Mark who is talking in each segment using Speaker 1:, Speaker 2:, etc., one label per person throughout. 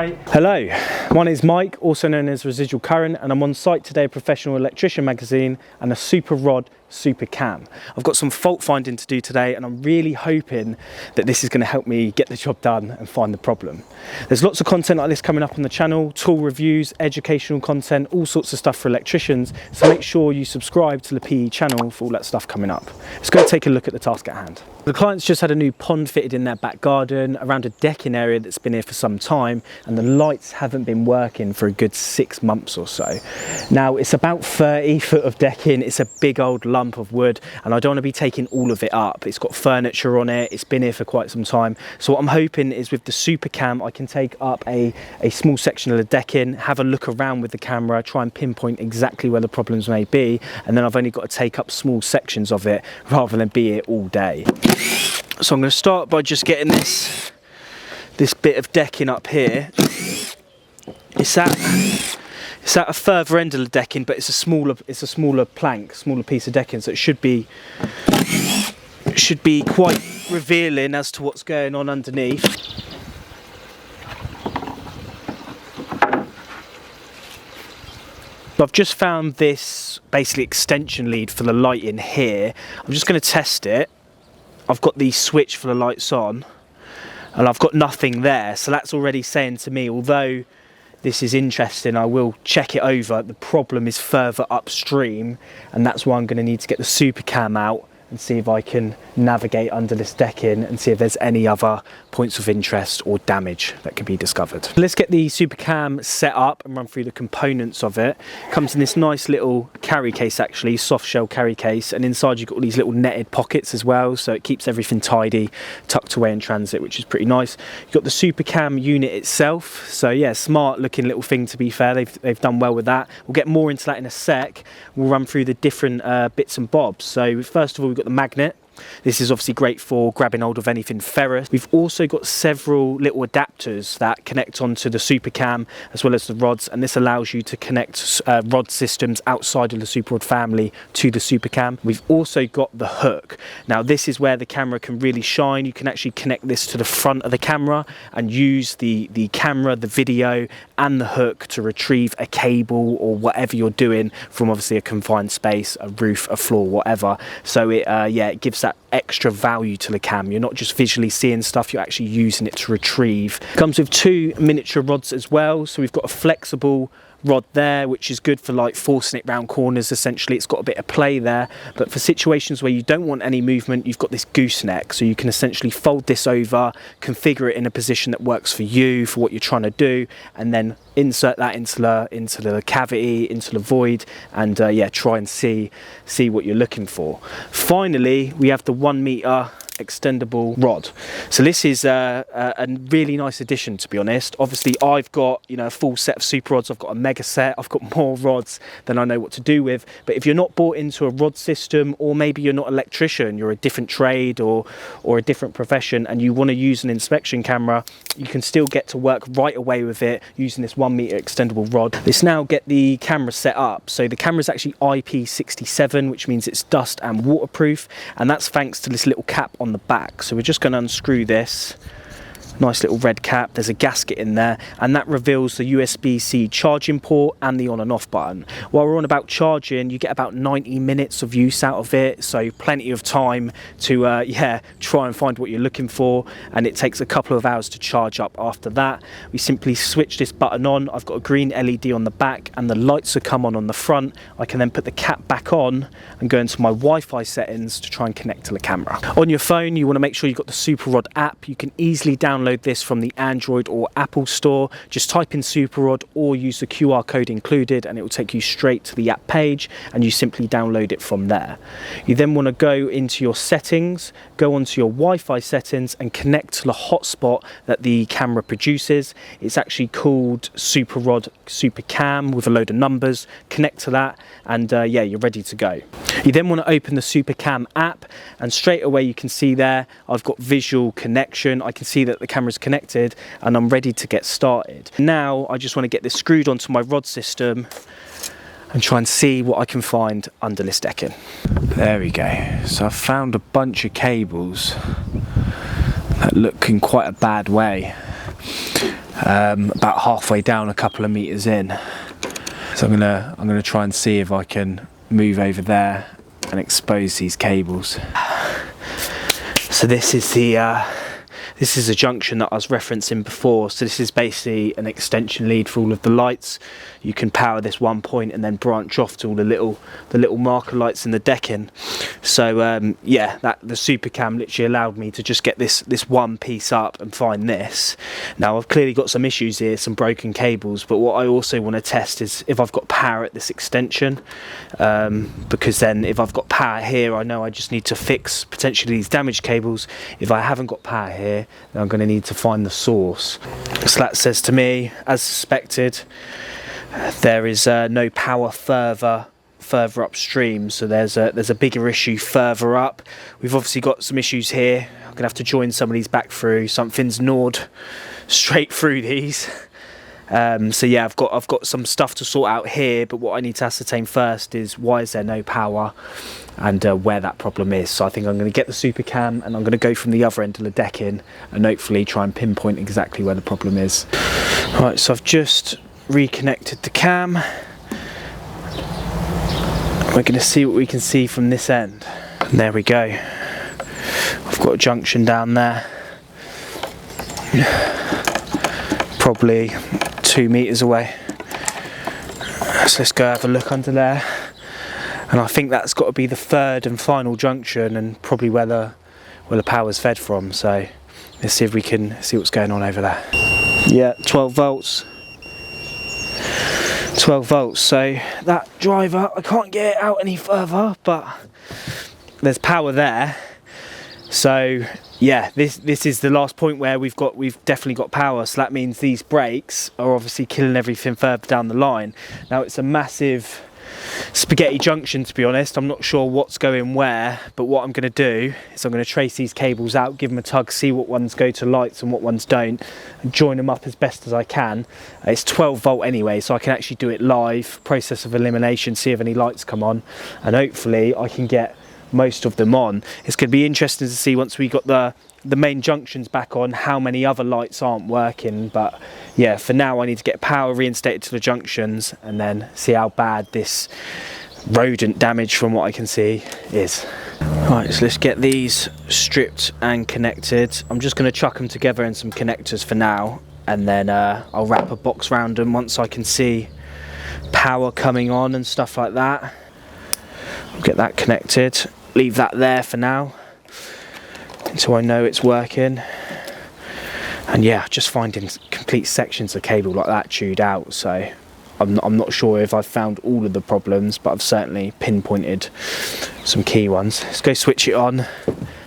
Speaker 1: mate. Hello, my name is Mike, also known as Residual Current, and I'm on site today at Professional Electrician Magazine and a SuperRod Super Cam. I've got some fault finding to do today, and I'm really hoping that this is going to help me get the job done and find the problem. There's lots of content like this coming up on the channel, tool reviews, educational content, all sorts of stuff for electricians, so make sure you subscribe to the PE channel for all that stuff coming up. Let's go take a look at the task at hand. The client's just had a new pond fitted in their back garden around a decking area that's been here for some time, and the lights haven't been working for a good 6 months or so. Now, it's about 30 foot of decking, it's a big old lump of wood, and I don't want to be taking all of it up. It's got furniture on it, it's been here for quite some time. So what I'm hoping is with the Super Cam, I can take up a small section of the decking, have a look around with the camera, try and pinpoint exactly where the problems may be, and then I've only got to take up small sections of it rather than be here all day. So I'm going to start by just getting this bit of decking up here. It's at a further end of the decking, but it's a smaller plank, smaller piece of decking, so it should be quite revealing as to what's going on underneath. I've just found this basically extension lead for the light in here. I'm just going to test it. I've got the switch for the lights on, and I've got nothing there, so that's already saying to me, although this is interesting, I will check it over. The problem is further upstream, and that's why I'm going to need to get the Super Cam out and see if I can navigate under this decking and see if there's any other points of interest or damage that can be discovered. Let's get the Super Cam set up and run through the components of it. It comes in this nice little carry case, actually, soft shell carry case, and inside you've got all these little netted pockets as well, so it keeps everything tidy, tucked away in transit, which is pretty nice. You've got the Super Cam unit itself, so yeah, smart looking little thing, to be fair. They've done well with that. We'll get more into that in a sec. We'll run through the different bits and bobs. So first of all, we've got the magnet. This is obviously great for grabbing hold of anything ferrous. We've also got several little adapters that connect onto the Super Cam as well as the rods, and this allows you to connect rod systems outside of the SuperRod family to the Super Cam. We've also got the hook. Now this is where the camera can really shine. You can actually connect this to the front of the camera and use the camera, the video and the hook to retrieve a cable or whatever you're doing from obviously a confined space, a roof, a floor, whatever. So it gives that extra value to the cam. You're not just visually seeing stuff, you're actually using it to retrieve. Comes with 2 miniature rods as well, so we've got a flexible rod there, which is good for like forcing it round corners. Essentially, it's got a bit of play there, but for situations where you don't want any movement, you've got this gooseneck, so you can essentially fold this over, configure it in a position that works for you, for what you're trying to do, and then insert that into the cavity, into the void, and try and see what you're looking for. Finally, we have the 1 meter extendable rod. So this is a really nice addition, to be honest. Obviously I've got a full set of super rods, I've got a mega set, I've got more rods than I know what to do with. But if you're not bought into a rod system, or maybe you're not an electrician, you're a different trade or a different profession, and you want to use an inspection camera, you can still get to work right away with it using this 1 meter extendable rod. Let's now get the camera set up. So the camera is actually IP67, which means it's dust and waterproof, and that's thanks to this little cap on the back. So we're just going to unscrew this nice little red cap. There's a gasket in there, and that reveals the USB-C charging port and the on and off button. While we're on about charging, you get about 90 minutes of use out of it, so plenty of time to try and find what you're looking for, and it takes a couple of hours to charge up after that. We simply switch this button on. I've got a green LED on the back and the lights will come on the front. I can then put the cap back on and go into my Wi-Fi settings to try and connect to the camera. On your phone, you want to make sure you've got the SuperRod app. You can easily download this from the Android or Apple store. Just type in SuperRod or use the QR code included and it will take you straight to the app page, and you simply download it from there. You then want to go into your settings, go onto your Wi-Fi settings and connect to the hotspot that the camera produces. It's actually called SuperRod Super Cam with a load of numbers. Connect to that and you're ready to go. You then want to open the Super Cam app, and straight away you can see there I've got visual connection. I can see that the camera's connected and I'm ready to get started. Now I just want to get this screwed onto my rod system and try and see what I can find under this decking. There we go. So I've found a bunch of cables that look in quite a bad way. about halfway down, a couple of meters in. So I'm gonna try and see if I can move over there and expose these cables. So this is a junction that I was referencing before. So this is basically an extension lead for all of the lights. You can power this one point and then branch off to all the little marker lights in the decking. So yeah, the SuperCam literally allowed me to just get this one piece up and find this. Now I've clearly got some issues here, some broken cables, but what I also want to test is if I've got power at this extension, because then if I've got power here, I know I just need to fix potentially these damaged cables. If I haven't got power here, then I'm going to need to find the source. So that says to me, as suspected, there is no power further upstream, so there's a bigger issue further up. We've obviously got some issues here. I'm gonna have to join some of these back through. Something's gnawed straight through these. So yeah, I've got some stuff to sort out here, but what I need to ascertain first is why is there no power and where that problem is. So I think I'm going to get the SuperCam and I'm going to go from the other end of the decking and hopefully try and pinpoint exactly where the problem is. Right, so I've just reconnected the cam. We're going to see what we can see from this end. And there we go. I've got a junction down there. Probably 2 meters away. So let's go have a look under there. And I think that's got to be the third and final junction and probably where the power's fed from. So let's see if we can see what's going on over there. Yeah, 12 volts. 12 volts, so that driver, I can't get it out any further, but there's power there. So yeah, this is the last point where we've definitely got power. So that means these brakes are obviously killing everything further down the line. Now it's a massive spaghetti junction, to be honest. I'm not sure what's going where, but what I'm going to do is I'm going to trace these cables out, give them a tug, see what ones go to lights and what ones don't, and join them up as best as I can. It's 12 volt anyway, so I can actually do it live, process of elimination, see if any lights come on, and hopefully I can get most of them on. It's going to be interesting to see once we got the main junctions back on how many other lights aren't working. But yeah, for now I need to get power reinstated to the junctions and then see how bad this rodent damage from what I can see is. Right, so let's get these stripped and connected. I'm just going to chuck them together in some connectors for now, and then I'll wrap a box around them once I can see power coming on and stuff like that. I'll get that connected, leave that there for now until I know it's working. And yeah, just finding complete sections of cable like that chewed out, so I'm not sure if I've found all of the problems, but I've certainly pinpointed some key ones. Let's go switch it on,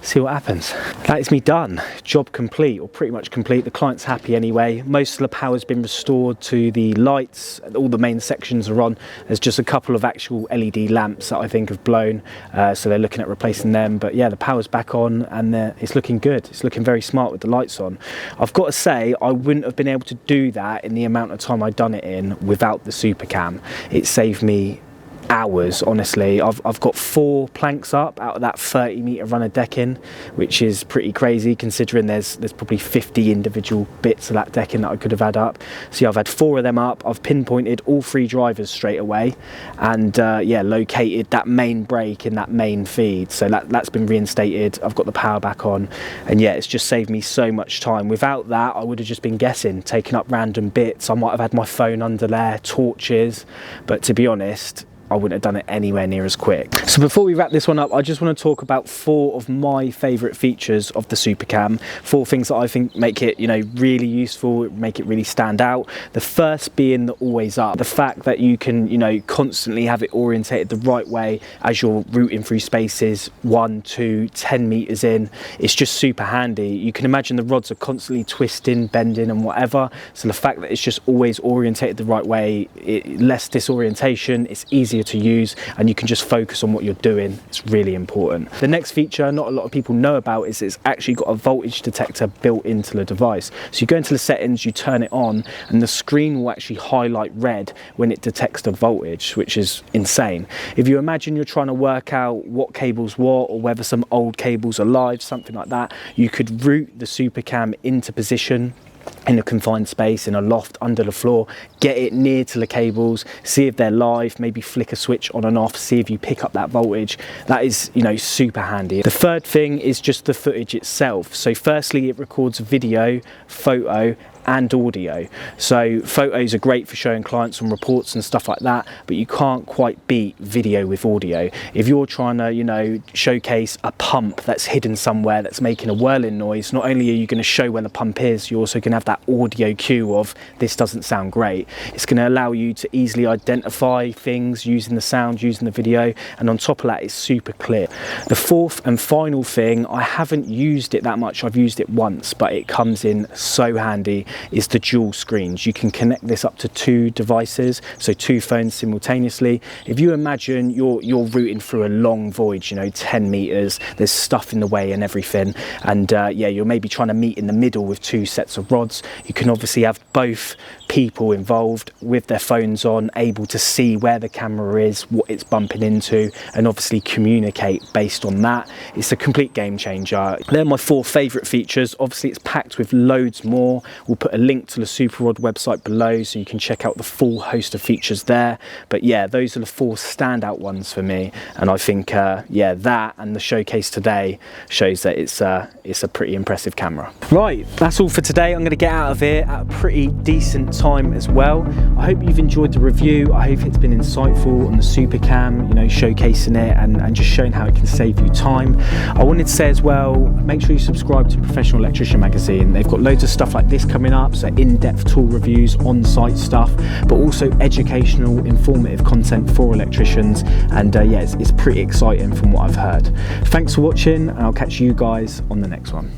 Speaker 1: see what happens. That is me done. Job complete, or pretty much complete. The client's happy anyway. Most of the power's been restored to the lights. All the main sections are on. There's just a couple of actual LED lamps that I think have blown, so they're looking at replacing them. But yeah, the power's back on and it's looking good. It's looking very smart with the lights on. I've got to say, I wouldn't have been able to do that in the amount of time I'd done it in without the SuperCam. It saved me hours, honestly. I've got 4 planks up out of that 30-meter run of decking, which is pretty crazy considering there's probably 50 individual bits of that decking that I could have had up. So yeah, I've had 4 of them up. I've pinpointed all 3 drivers straight away, and yeah, located that main brake in that main feed. So that's been reinstated. I've got the power back on, and yeah, it's just saved me so much time. Without that, I would have just been guessing, taking up random bits. I might have had my phone under there, torches, but to be honest, I wouldn't have done it anywhere near as quick. So before we wrap this one up, I just want to talk about 4 of my favourite features of the SuperCam. 4 things that I think make it, really useful, make it really stand out. The first being the always up. The fact that you can, constantly have it orientated the right way as you're routing through spaces 1, 2, 10 meters in. It's just super handy. You can imagine the rods are constantly twisting, bending and whatever. So the fact that it's just always orientated the right way, less disorientation, it's easier to use, and you can just focus on what you're doing. It's really important. The next feature not a lot of people know about is it's actually got a voltage detector built into the device. So you go into the settings, you turn it on, and the screen will actually highlight red when it detects the voltage, which is insane. If you imagine you're trying to work out what cable's what, or whether some old cables are live, something like that, you could route the SuperCam into position in a confined space, in a loft, under the floor, get it near to the cables, see if they're live, maybe flick a switch on and off, see if you pick up that voltage. That is, you know, super handy. The third thing is just the footage itself. So firstly, it records video, photo, and audio. So photos are great for showing clients on reports and stuff like that, but you can't quite beat video with audio. If you're trying to, you know, showcase a pump that's hidden somewhere that's making a whirling noise, not only are you going to show where the pump is, you're also going to have that audio cue of this doesn't sound great. It's going to allow you to easily identify things using the sound, using the video, and on top of that, it's super clear. The fourth and final thing, I haven't used it that much, I've used it once, but it comes in so handy, is the dual screens. You can connect this up to 2 devices, so 2 phones simultaneously. If you imagine you're routing through a long void, you know, 10 meters, there's stuff in the way and everything, and yeah, you're maybe trying to meet in the middle with 2 sets of rods. You can obviously have both people involved with their phones on, able to see where the camera is, what it's bumping into, and obviously communicate based on that. It's a complete game changer. They're my 4 favorite features. Obviously it's packed with loads more. We'll put a link to the SuperRod website below so you can check out the full host of features there. But yeah, those are the 4 standout ones for me, and I think yeah, that and the showcase today shows that it's a pretty impressive camera. Right, that's all for today. I'm going to get out of here at a pretty decent time as well. I hope you've enjoyed the review. I hope it's been insightful on the Supercam, you know, showcasing it and just showing how it can save you time. I wanted to say as well, make sure you subscribe to Professional Electrician Magazine. They've got loads of stuff like this coming up, so in-depth tool reviews, on-site stuff, but also educational, informative content for electricians, and yeah, it's pretty exciting from what I've heard. Thanks for watching, and I'll catch you guys on the next one.